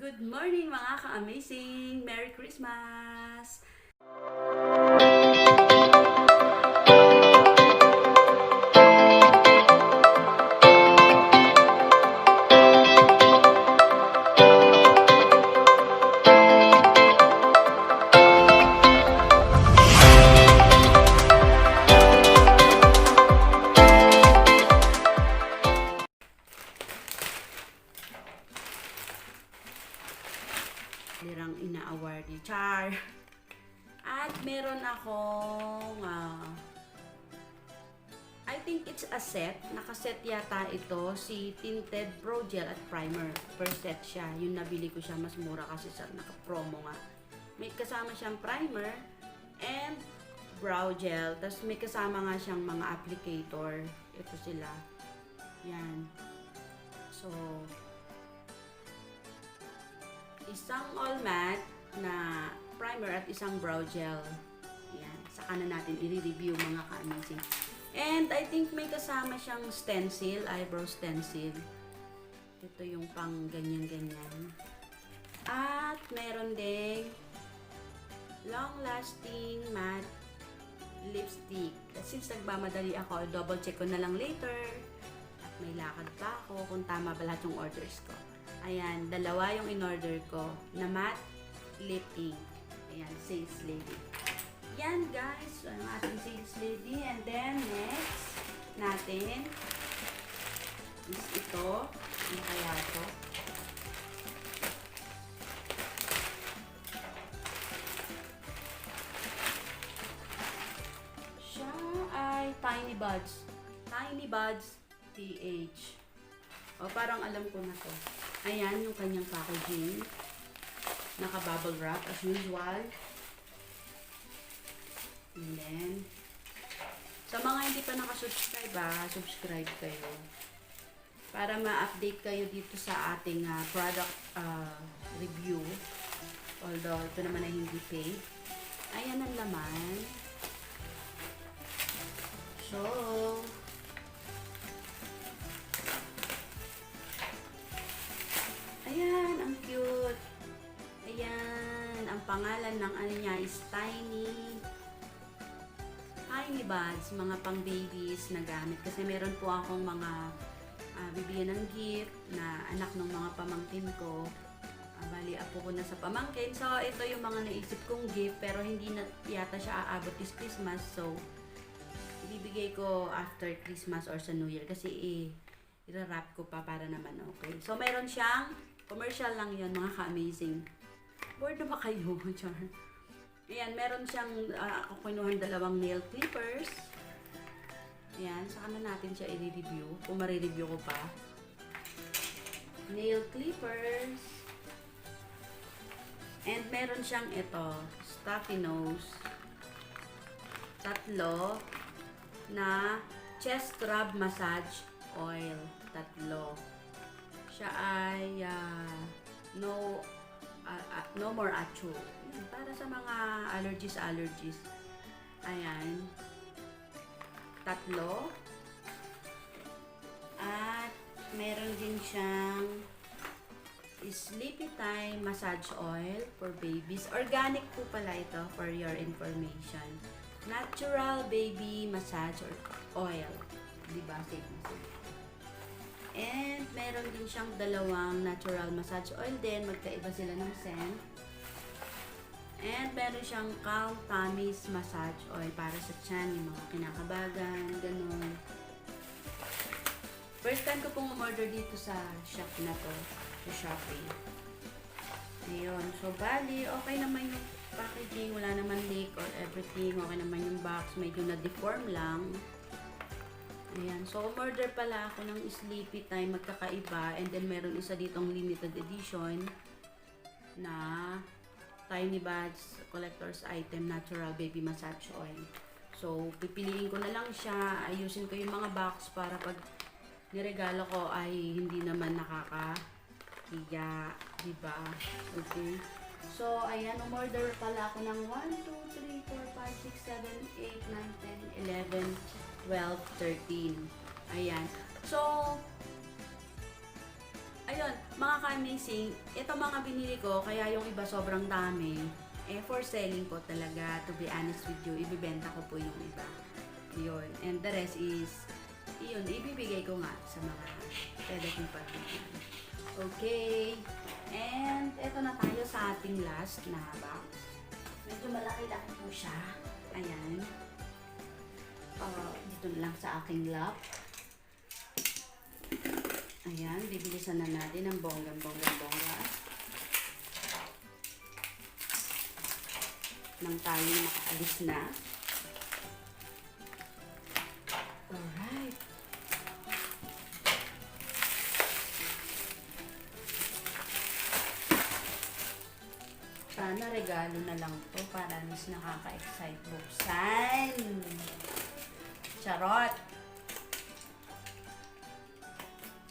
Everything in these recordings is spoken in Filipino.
Good morning mga ka-amazing! Merry Christmas! Lirang ina-award ni Char. At meron akong I think it's a set. Nakaset yata ito. Si Tinted Pro Gel at Primer. Per set siya. Yung nabili ko siya mas mura kasi sa naka-promo nga. May kasama siyang primer and brow gel. Tapos may kasama nga siyang mga applicator. Ito sila. Yan. So, isang all matte na primer at isang brow gel. Yan. Saka na natin i-review mga ka-amazing. And I think may kasama siyang stencil, eyebrow stencil. Ito yung pang ganyan-ganyan. At meron ding long-lasting matte lipstick. Since nagmamadali ako, double check ko na lang later. At may lakad pa ako kung tama ba lahat yung orders ko. Ayan, dalawa yung in-order ko na matte lip ink. Ayan, sales lady. Yan guys, ang ating sales lady. And then next natin is ito. Ano kaya ito? Siya ay Tiny Buds. Tiny Buds PH. O, parang alam ko na to. Ayan yung kanyang packaging. Naka-bubble wrap as usual. And then, sa mga hindi pa nakasubscribe subscribe kayo. Para ma-update kayo dito sa ating product review. Although, ito naman ay hindi paid. Ayan ang laman. So, ayan, ang cute. Ayan, ang pangalan ng ano niya is Tiny Buds, mga pang babies na gamit. Kasi meron po akong mga bibigyan ng gift na anak ng mga pamangkin ko. Bali, apo ko na sa pamangkin. So, ito yung mga naisip kong gift, pero hindi na yata siya aabot this Christmas. So, ibibigay ko after Christmas or sa New Year. Kasi i-wrap ko pa para naman okay. So, meron siyang commercial lang yun, mga ka-amazing. Bored na ba kayo, Char? Ayan, meron siyang, ako kinuhan dalawang nail clippers. Ayan, saka na natin siya i-review. Kung ma-review ko pa. Nail clippers. And meron siyang ito, stuffy nose. Tatlo na chest scrub massage oil. Tatlo. Siya ay no more achu. Para sa mga allergies. Ayan. Tatlo. At meron din siyang Sleepy Time massage oil for babies. Organic po pala ito for your information. Natural baby massage oil. Diba? Safe na safe. And meron din siyang dalawang natural massage oil din. Magkaiba sila ng scent. And meron siyang Calm Tummy's massage oil para sa tiyan, yung mga kinakabagan, ganun. First time ko pong umorder dito sa shop na to, sa Shopee. Ayun. So, bali, okay naman yung packaging. Wala naman leak or everything. Okay naman yung box. Medyo na-deform lang. Ayan. So, umorder pala ako ng Sleepy Time magkakaiba. And then, meron isa ditong limited edition na Tiny Buds Collector's Item Natural Baby Massage Oil. So, pipiliin ko na lang siya. Ayusin ko yung mga box para pag niregalo ko ay hindi naman nakakahiya. Diba? Okay. So, ayan. Umorder pala ako ng 1, 2, 3, 4, 5, 6, 7, 8, 9, 10, 11, 12, 13. Ayan. So, Ayun, mga ka-amazing, ito mga binili ko, kaya yung iba sobrang dami. For selling ko talaga, to be honest with you, ibibenta ko po yung iba. Yun. And the rest is, yun, ibibigay ko nga sa mga pwede kong pagbigan. Okay. And ito na tayo sa ating last na box. Medyo malaki-laki po siya. Ayan. Dito na lang sa aking lap. Ayan, bibilisan na natin ang bongga. Nang tayo makaalis na. Alright. Sana regalo na lang to para mas nakaka-excite buksan. Charot!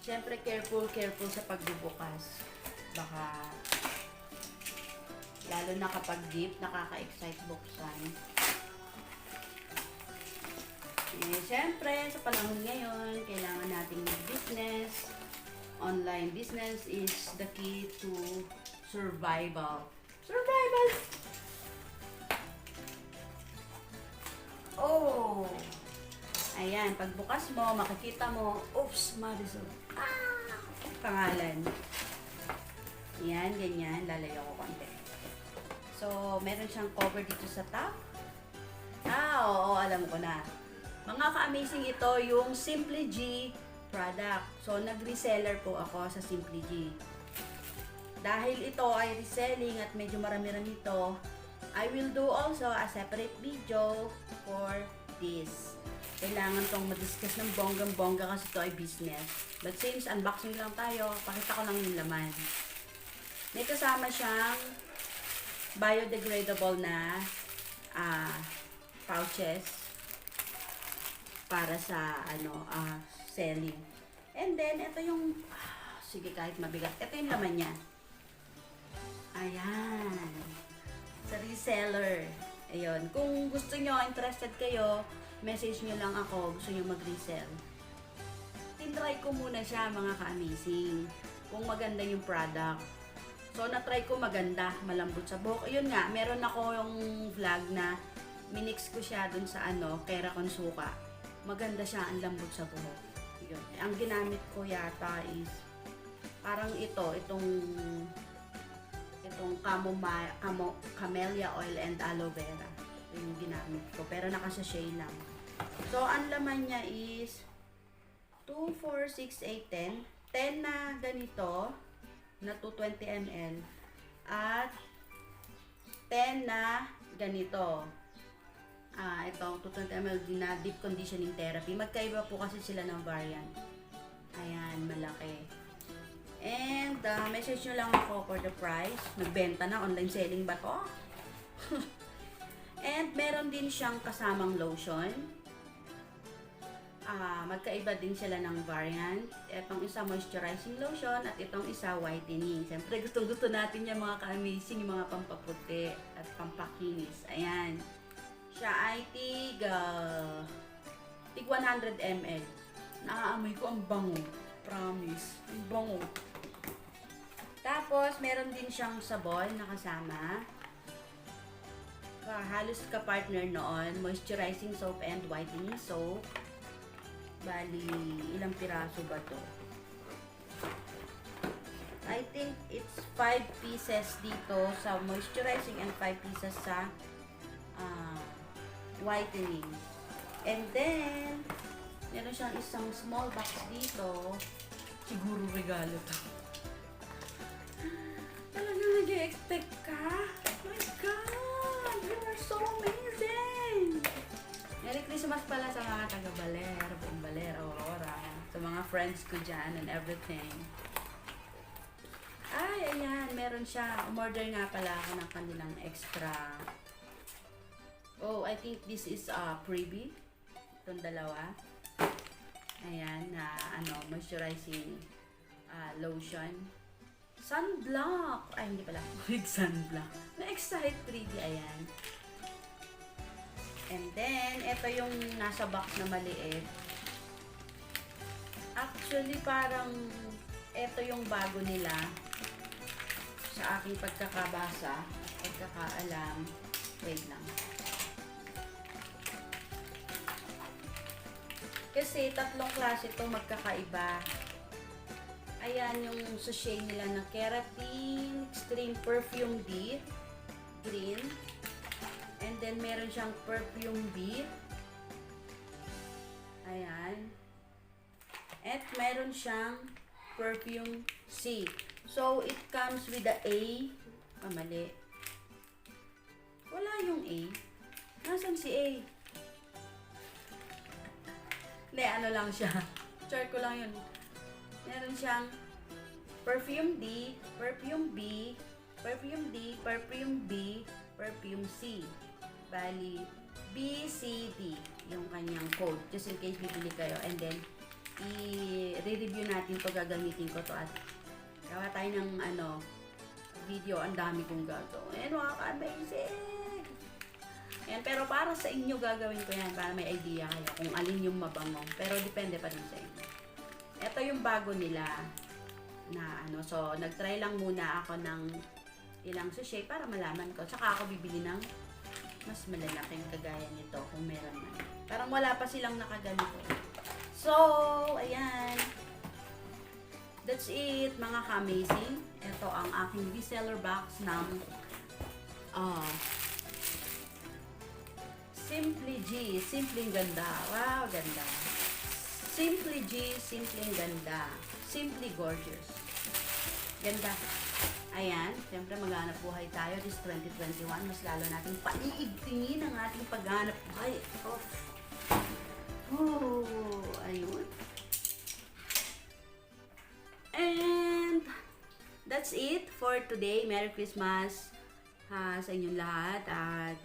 Siyempre, careful sa pagbubukas. Baka, lalo na kapag gift, nakaka-excite buksan. Siyempre, sa panahon ngayon, kailangan nating mag-business. Online business is the key to survival. Survival! Oh! Ayan, pagbukas mo, makikita mo, oops, Marisol. Pangalan. Ayan, ganyan. Lalayo ko konti. So, meron siyang cover dito sa top. Oo, alam ko na. Mga ka-amazing, ito yung Simply G product. So, nag-reseller po ako sa Simply G. Dahil ito ay reselling at medyo marami-rami ito, I will do also a separate video for this. Kailangan tong madiscuss ng bonggang-bongga kasi ito ay business. But since unboxing lang tayo, pakita ko lang yung laman. May kasama siyang biodegradable na pouches para sa selling. And then, ito yung, sige kahit mabigat, ito yung laman niya. Ayan. Sa reseller. Ayun. Kung gusto nyo, interested kayo, message nyo lang ako, gusto nyo mag-resell. Tinry ko muna siya mga ka-amazing. Kung maganda yung product. So, na-try ko maganda, malambot sa buhok. Ayun nga, meron ako yung vlog na minix ko siya dun sa Kera Konsuka. Maganda siya, ang lambot sa buhok. Yun. Ang ginamit ko yata is parang itong camellia oil and aloe vera. Ito yung ginamit ko. Pero naka-sachet lang. So, ang laman niya is 2, 4, 6, 8, 10. 10 na ganito na 220 ml at 10 na ganito. Itong 220 ml na deep conditioning therapy. Magkaiba po kasi sila ng variant. Ayan, malaki. And, message nyo lang ako for the price. Nagbenta na, online selling ba to? And, meron din siyang kasamang lotion. Magkaiba din sila ng variant. Itong isa moisturizing lotion at itong isa whitening. Siyempre, gustong-gusto natin yung mga ka-amazing, yung mga pampaputi at pampakinis. Ayan. Siya ay tig 100 ml. Naaamoy ko ang bango. Promise. Ang bango. Tapos, meron din siyang sabon na kasama. Halos ka-partner noon. Moisturizing soap and whitening soap. Bali, ilang piraso ba to? I think it's 5 pieces dito sa moisturizing and 5 pieces sa whitening. And then, meron siyang isang small box dito. Siguro regalo to. Talagang nag-expect ka? Oh my God! You are so amazing! Merry Christmas pala sa mga taga-Baler, buong Baler, Aurora. Sa mga friends ko dyan and everything. Ay, ayan. Meron siya. Umorder nga pala ako ng kanilang extra. Oh, I think this is a freebie. Itong dalawa. Ayan, na moisturizing lotion. Sunblock! Ay, hindi pala. With sunblock. Na-excite 3D. Ayan. And then, ito yung nasa box na maliit. Actually, parang ito yung bago nila sa aking pagkakabasa at pagkakaalam. Wait lang. Kasi tatlong klase ito magkakaiba. Ayan yung sachet nila na Keratin Extreme Perfume Deep Green. And then meron siyang Perfume B. Ayan. At meron siyang Perfume C. So, it comes with the A. Mali. Wala yung A. Nasaan si A? Hindi, ano lang siya. Chart ko lang yun. Meron siyang Perfume D, Perfume B, Perfume D, Perfume B, Perfume C. Bali, B, C, D. Yung kanyang code. Just in case bibili kayo. And then, i-review natin to. Gagamitin ko to at gawa tayo ng video. Ang dami kong gagawin. Amazing! Yan, pero para sa inyo gagawin ko yan para may idea kayo kung alin yung mabango. Pero depende pa rin sa inyo. Ito yung bago nila na So, nag-try lang muna ako ng ilang sachet para malaman ko. Tsaka ako bibili ng mas malalaking kagaya nito kung meron man. Parang wala pa silang nakaganito. So, ayan. That's it, mga ka-amazing. Ito ang aking reseller box ng Simply G. Simpleng ganda. Wow, ganda. Simply G. Simpleng ganda. Simply gorgeous. Ganda. Ayan, siyempre maghanap buhay tayo this 2021. Mas lalo natin paniigtingin ang ating paghanap buhay. Ayun. And that's it for today. Merry Christmas sa inyong lahat. At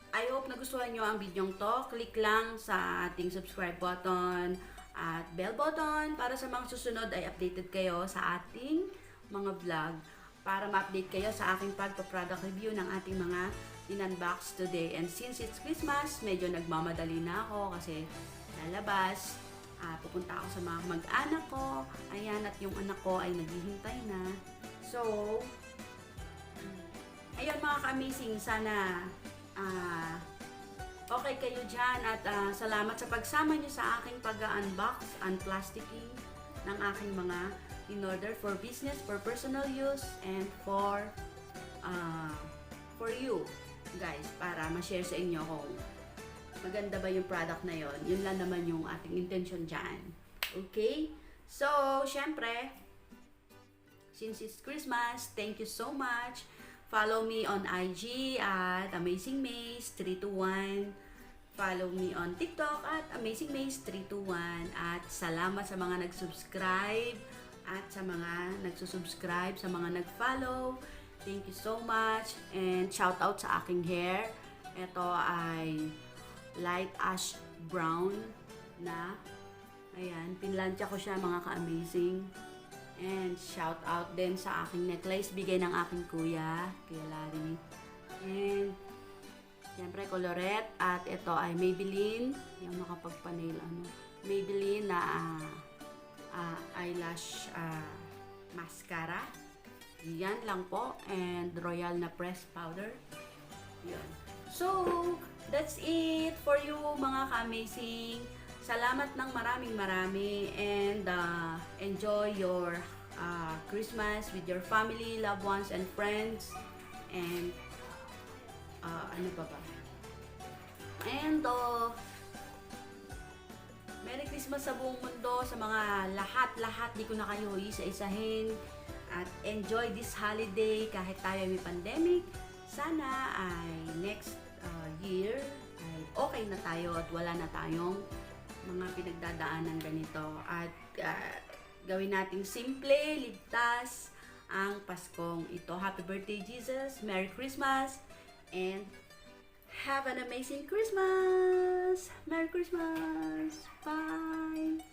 I hope nagustuhan nyo ang video to. Click lang sa ating subscribe button at bell button para sa mga susunod ay updated kayo sa ating mga vlog. Para ma-update kayo sa aking pagpa-product review ng ating mga in-unbox today. And since it's Christmas, medyo nagmamadali na ako kasi lalabas. Pupunta ako sa mga mag-anak ko. Ayan, at yung anak ko ay naghihintay na. So, ayun mga ka-amazing. Sana okay kayo dyan. At salamat sa pagsama nyo sa aking pag-unbox, unplasticking ng aking mga in-order for business, for personal use, and for you guys, para ma-share sa inyo kung maganda ba yung product na yon. Yun lang naman yung ating intention dyan. Okay? So, syempre, since it's Christmas, thank you so much. Follow me on IG at AmazingMaze321. Follow me on TikTok at AmazingMaze321. At salamat sa mga nag-subscribe at sa mga nagsusubscribe, sa mga nag-follow. Thank you so much. And shout out sa aking hair. Ito ay light ash brown na. Ayan, pinlansya ko siya mga ka-amazing. And shout out din sa aking necklace. Bigay ng aking kuya, Kuya Larry. And siyempre colorette. At ito ay Maybelline. Yung makapagpa-nail Maybelline na eyelash mascara. Yan lang po. And royal na pressed powder. Yan. So, that's it for you mga ka-amazing. Salamat ng marami. And enjoy your Christmas with your family, loved ones, and friends. And ano pa ba? And Merry Christmas sa buong mundo, sa mga lahat, di ko na kayo isa-isahin. At enjoy this holiday kahit tayo may pandemic. Sana ay next year ay okay na tayo at wala na tayong mga pinagdadaanan ganito. At gawin nating simple, ligtas ang Paskong ito. Happy birthday Jesus, Merry Christmas, and have an amazing Christmas! Merry Christmas! Bye!